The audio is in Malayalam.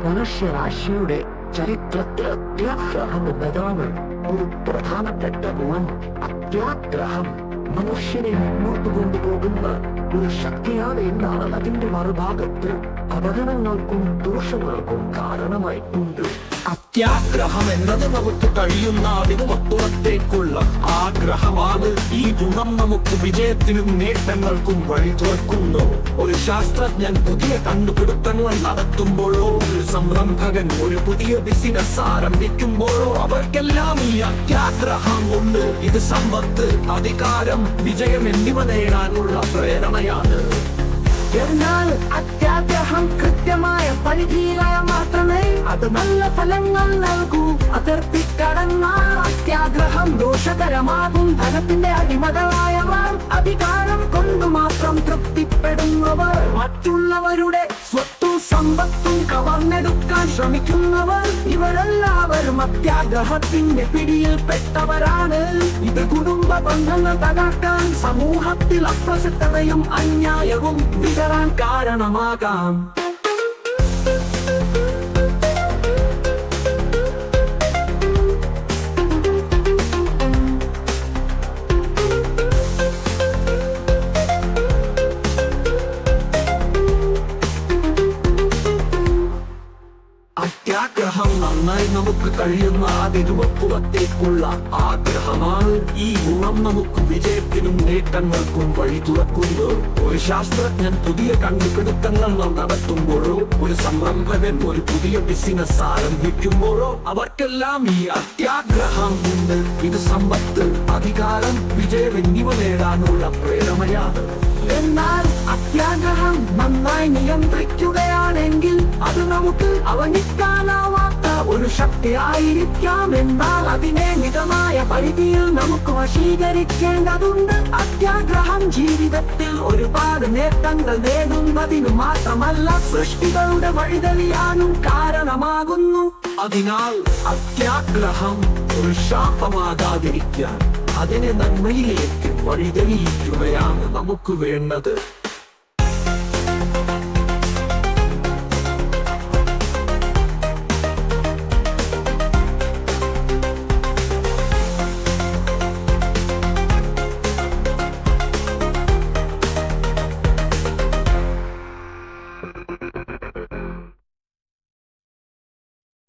മനുഷ്യരാശിയുടെ ചരിത്രത്തിൽ അത്യാഗ്രഹം എന്നതാണ് ഒരു പ്രധാനപ്പെട്ട ഗുണം. അത്യാഗ്രഹം മനുഷ്യനെ മുന്നോട്ട് കൊണ്ടുപോകുന്ന ഒരു ശക്തിയാണ് എന്നാണ് അതിന്റെ മറുഭാഗത്ത് അപകടങ്ങൾക്കും ദോഷങ്ങൾക്കും കാരണമായിട്ടുണ്ട്. അത്യാഗ്രഹം എന്നത് നമുക്ക് കഴിയുന്ന അതിനുമപ്പുറത്തേക്കുള്ള ആഗ്രഹമാണ്. ഈ ഗുണം നമുക്ക് വിജയത്തിനും നേട്ടങ്ങൾക്കും വഴി തുറക്കുന്നു. ഒരു ശാസ്ത്രജ്ഞൻ പുതിയ കണ്ടുപിടുത്തങ്ങൾ നടത്തുമ്പോഴോ, ഒരു സംരംഭകൻ ഒരു പുതിയ ബിസിനസ് ആരംഭിക്കുമ്പോഴോ അവർക്കെല്ലാം ഈ അത്യാഗ്രഹം ഉണ്ട്. ഇത് സമ്പത്ത്, അധികാരം, വിജയം എന്നിവ നേടാനുള്ള പ്രേരണയാണ്. എന്നാൽ അത്യാഗ്രഹം കൃത്യമായ പരിധിയിലായ മാത്രമേ അത് നല്ല ഫലങ്ങൾ നൽകൂ. അതിർത്തിക്കടന്നാൽ അത്യാഗ്രഹം ദോഷകരമാകും. ധനത്തിന്റെ അടിമകളായവർ, അധികാരം കൊണ്ട് മാത്രം തൃപ്തിപ്പെടുന്നവർ, മറ്റുള്ളവരുടെ സ്വത്തും സമ്പത്തും കവർന്നെടുക്കാൻ ശ്രമിക്കുന്നവർ, ഇവരെല്ലാവരും അത്യാഗ്രഹത്തിന്റെ പിടിയിൽപ്പെട്ടവരാണ്. ഇത് കുടുംബ ബന്ധങ്ങൾ തകർക്കാൻ, സമൂഹത്തിൽ അപ്രസക്തതയും അന്യായവും വിതറാൻ കാരണമാകാം. അത്യാഗ്രഹം നന്നായി നമുക്ക് കഴിയുന്ന അതിരുവപ്പുറത്തേക്കുള്ള ആഗ്രഹമാണ്. ഈ ഗുണം നമുക്ക് വിജയത്തിനും നേട്ടങ്ങൾക്കും വഴി തുറക്കുന്നു. ഒരു ശാസ്ത്രജ്ഞൻ പുതിയ കണ്ടുപിടുത്തങ്ങൾ നടത്തുമ്പോഴോ, ഒരു സംരംഭകൻ ഒരു പുതിയ ബിസിനസ് ആരംഭിക്കുമ്പോഴോ അവർക്കെല്ലാം ഈ അത്യാഗ്രഹം ഉണ്ട്. ഇത് സമ്പത്ത്, അധികാരം, വിജയം എന്നിവ നേടാനുള്ള പ്രേരണയാണ്. എന്നാൽ അത്യാഗ്രഹം നന്നായി നിയന്ത്രിക്കുകയാണെങ്കിൽ അത് നമുക്ക് അവഗണിക്കാനാവാത്ത ഒരു ശക്തിയായിരിക്കാം. എന്നാൽ അതിനെ മിതമായ പരിധിയിൽ നമുക്ക് വശീകരിക്കേണ്ടതുണ്ട്. അത്യാഗ്രഹം ജീവിതത്തിൽ ഒരുപാട് നേട്ടങ്ങൾ നേടുന്നതിനു മാത്രമല്ല, സൃഷ്ടികളുടെ വഴിതെളിയാനും കാരണമാകുന്നു. അതിനാൽ അത്യാഗ്രഹം ഒരു ശാപമാകാതിരിക്കാൻ അതിനെ നന്മയിലേക്ക് വഴിതെളിയിക്കുകയാണ് നമുക്ക് വേണ്ടത്.